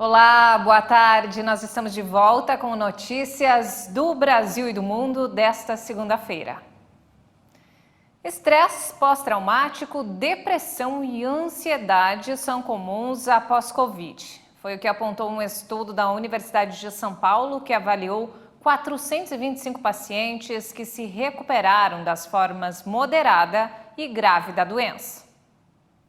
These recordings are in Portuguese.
Olá, boa tarde. Nós estamos de volta com notícias do Brasil e do mundo desta segunda-feira. Estresse pós-traumático, depressão e ansiedade são comuns após Covid. Foi o que apontou um estudo da Universidade de São Paulo que avaliou 425 pacientes que se recuperaram das formas moderada e grave da doença.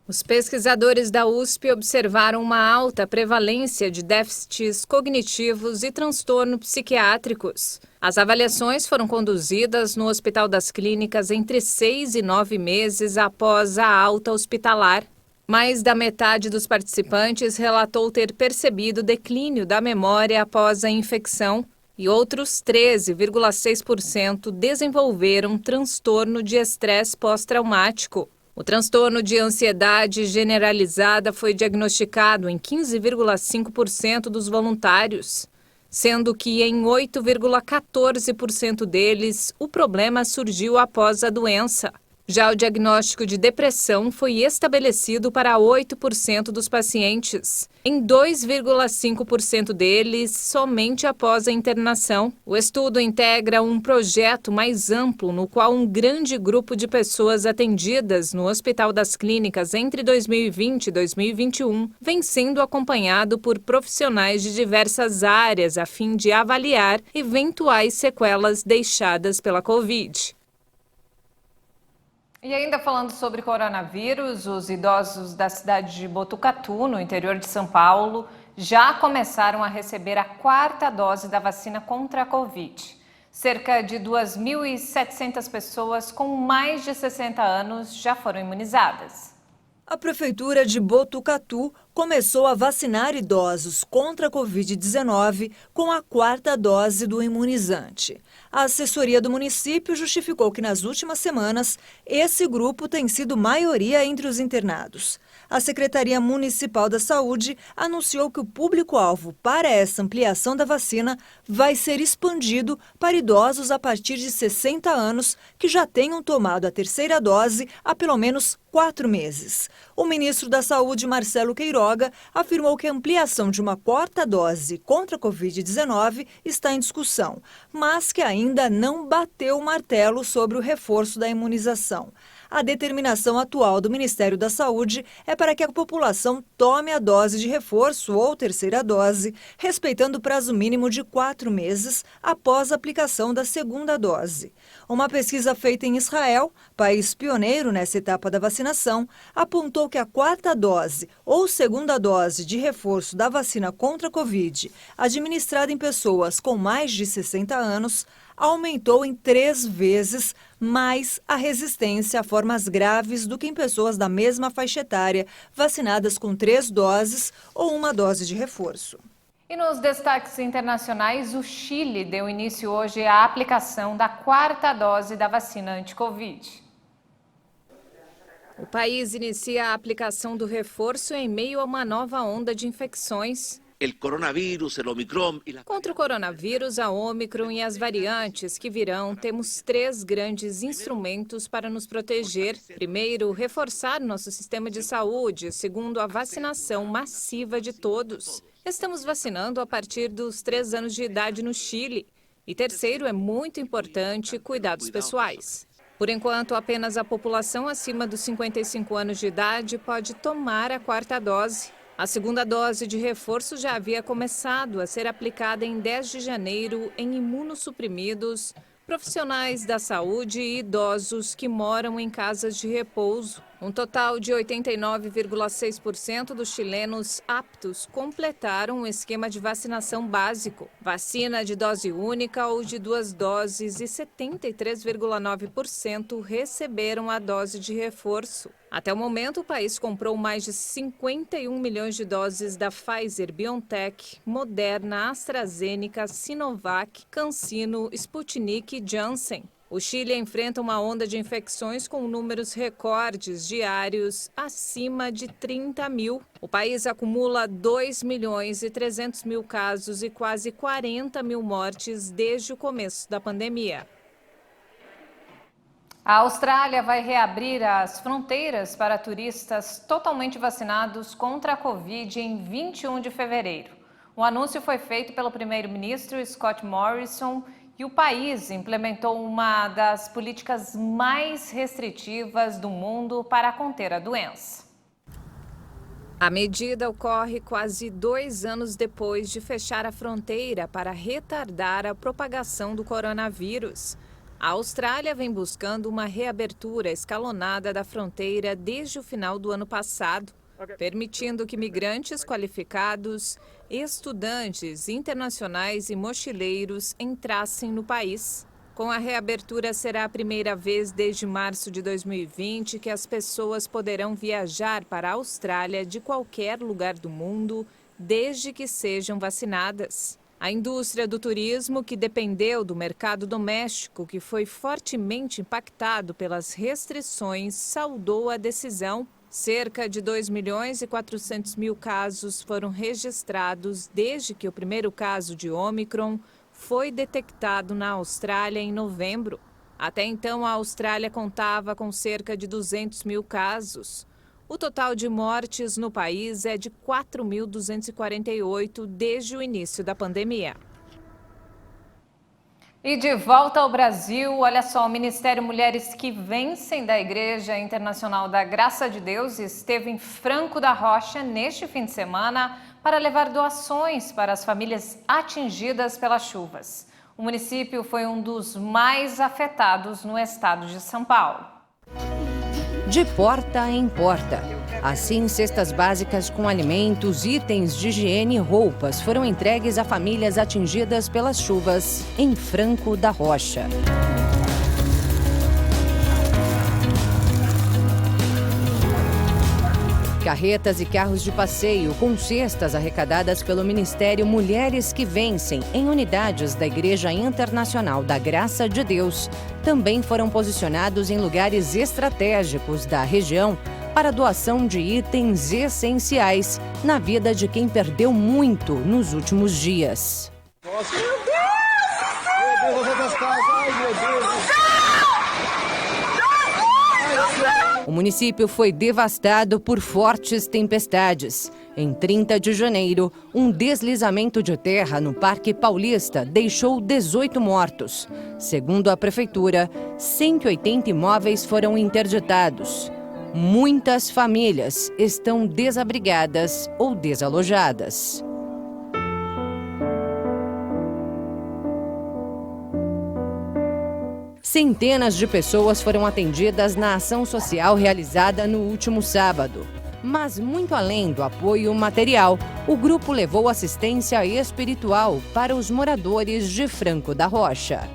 Os pesquisadores da USP observaram uma alta prevalência de déficits cognitivos e transtornos psiquiátricos. As avaliações foram conduzidas no Hospital das Clínicas entre 6 e 9 meses após a alta hospitalar. Mais da metade dos participantes relatou ter percebido declínio da memória após a infecção e outros 13,6% desenvolveram transtorno de estresse pós-traumático. O transtorno de ansiedade generalizada foi diagnosticado em 15,5% dos voluntários, sendo que em 8,14% deles o problema surgiu após a doença. Já o diagnóstico de depressão foi estabelecido para 8% dos pacientes, em 2,5% deles somente após a internação. O estudo integra um projeto mais amplo no qual um grande grupo de pessoas atendidas no Hospital das Clínicas entre 2020 e 2021 vem sendo acompanhado por profissionais de diversas áreas a fim de avaliar eventuais sequelas deixadas pela Covid. E ainda falando sobre coronavírus, os idosos da cidade de Botucatu, no interior de São Paulo, já começaram a receber a 4ª dose da vacina contra a Covid. Cerca de 2.700 pessoas com mais de 60 anos já foram imunizadas. A Prefeitura de Botucatu começou a vacinar idosos contra a Covid-19 com a 4ª dose do imunizante. A assessoria do município justificou que nas últimas semanas esse grupo tem sido maioria entre os internados. A Secretaria Municipal da Saúde anunciou que o público-alvo para essa ampliação da vacina vai ser expandido para idosos a partir de 60 anos que já tenham tomado a 3ª dose há pelo menos 4 meses. O ministro da Saúde, Marcelo Queiroga, afirmou que a ampliação de uma 4ª dose contra a Covid-19 está em discussão, mas que ainda não bateu o martelo sobre o reforço da imunização. A determinação atual do Ministério da Saúde é para que a população tome a dose de reforço ou 3ª dose, respeitando o prazo mínimo de 4 meses após a aplicação da 2ª dose. Uma pesquisa feita em Israel, país pioneiro nessa etapa da vacinação, apontou que a 4ª dose ou 2ª dose de reforço da vacina contra a Covid, administrada em pessoas com mais de 60 anos, aumentou em 3 vezes mais a resistência a formas graves do que em pessoas da mesma faixa etária, vacinadas com 3 doses ou 1 dose de reforço. E nos destaques internacionais, o Chile deu início hoje à aplicação da 4ª dose da vacina anti-Covid. O país inicia a aplicação do reforço em meio a uma nova onda de infecções. Contra o coronavírus, a Ômicron e as variantes que virão, temos 3 grandes instrumentos para nos proteger. Primeiro, reforçar nosso sistema de saúde, segundo, a vacinação massiva de todos. Estamos vacinando a partir dos 3 anos de idade no Chile. E terceiro, é muito importante, cuidados pessoais. Por enquanto, apenas a população acima dos 55 anos de idade pode tomar a 4ª dose. A 2ª dose de reforço já havia começado a ser aplicada em 10 de janeiro em imunossuprimidos, profissionais da saúde e idosos que moram em casas de repouso. Um total de 89,6% dos chilenos aptos completaram o esquema de vacinação básico, vacina de dose única ou de 2 doses, e 73,9% receberam a dose de reforço. Até o momento, o país comprou mais de 51 milhões de doses da Pfizer, BioNTech, Moderna, AstraZeneca, Sinovac, CanSino, Sputnik e Janssen. O Chile enfrenta uma onda de infecções com números recordes diários acima de 30 mil. O país acumula 2.300.000 casos e quase 40 mil mortes desde o começo da pandemia. A Austrália vai reabrir as fronteiras para turistas totalmente vacinados contra a Covid em 21 de fevereiro. O anúncio foi feito pelo primeiro-ministro Scott Morrison e o país implementou uma das políticas mais restritivas do mundo para conter a doença. A medida ocorre quase 2 anos depois de fechar a fronteira para retardar a propagação do coronavírus. A Austrália vem buscando uma reabertura escalonada da fronteira desde o final do ano passado, permitindo que migrantes qualificados, estudantes internacionais e mochileiros entrassem no país. Com a reabertura, será a primeira vez desde março de 2020 que as pessoas poderão viajar para a Austrália de qualquer lugar do mundo, desde que sejam vacinadas. A indústria do turismo, que dependeu do mercado doméstico, que foi fortemente impactado pelas restrições, saudou a decisão. Cerca de 2.400.000 casos foram registrados desde que o primeiro caso de Ômicron foi detectado na Austrália em novembro. Até então, a Austrália contava com cerca de 200.000 casos. O total de mortes no país é de 4.248 desde o início da pandemia. E de volta ao Brasil, olha só, o Ministério Mulheres que Vencem da Igreja Internacional da Graça de Deus esteve em Franco da Rocha neste fim de semana para levar doações para as famílias atingidas pelas chuvas. O município foi um dos mais afetados no estado de São Paulo. De porta em porta. Assim, cestas básicas com alimentos, itens de higiene e roupas foram entregues a famílias atingidas pelas chuvas em Franco da Rocha. Carretas e carros de passeio com cestas arrecadadas pelo Ministério Mulheres que Vencem em unidades da Igreja Internacional da Graça de Deus também foram posicionados em lugares estratégicos da região para doação de itens essenciais na vida de quem perdeu muito nos últimos dias. Nossa. Meu Deus! Meu Deus, das casas! Ai, meu Deus! O município foi devastado por fortes tempestades. Em 30 de janeiro, um deslizamento de terra no Parque Paulista deixou 18 mortos. Segundo a prefeitura, 180 imóveis foram interditados. Muitas famílias estão desabrigadas ou desalojadas. Centenas de pessoas foram atendidas na ação social realizada no último sábado. Mas, muito além do apoio material, o grupo levou assistência espiritual para os moradores de Franco da Rocha.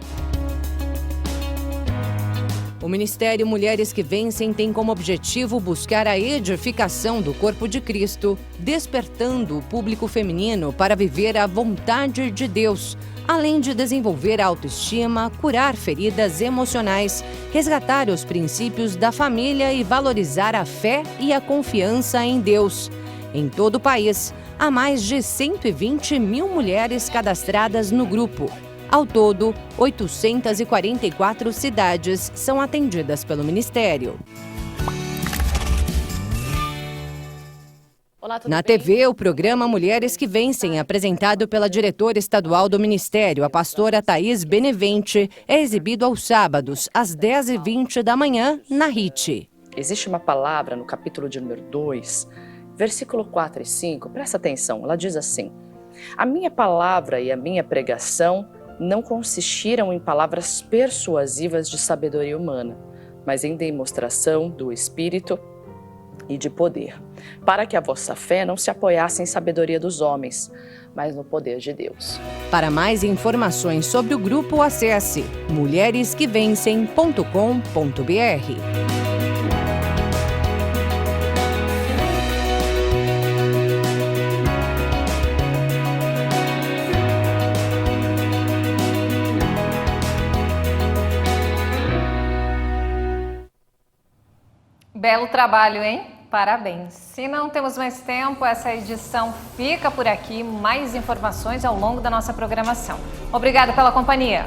O Ministério Mulheres que Vencem tem como objetivo buscar a edificação do corpo de Cristo, despertando o público feminino para viver a vontade de Deus, além de desenvolver a autoestima, curar feridas emocionais, resgatar os princípios da família e valorizar a fé e a confiança em Deus. Em todo o país, há mais de 120 mil mulheres cadastradas no grupo. Ao todo, 844 cidades são atendidas pelo Ministério. Olá, tudo Na bem? TV, o programa Mulheres que Vencem, apresentado pela diretora estadual do Ministério, a pastora Thaís Benevente, é exibido aos sábados, às 10h20 da manhã, na RIT. Existe uma palavra no capítulo de número 2, versículo 4 e 5, presta atenção, ela diz assim: a minha palavra e a minha pregação não consistiram em palavras persuasivas de sabedoria humana, mas em demonstração do Espírito e de poder, para que a vossa fé não se apoiasse em sabedoria dos homens, mas no poder de Deus. Para mais informações sobre o grupo, acesse mulheresquevencem.com.br. Belo trabalho, hein? Parabéns. Se não temos mais tempo, essa edição fica por aqui. Mais informações ao longo da nossa programação. Obrigada pela companhia.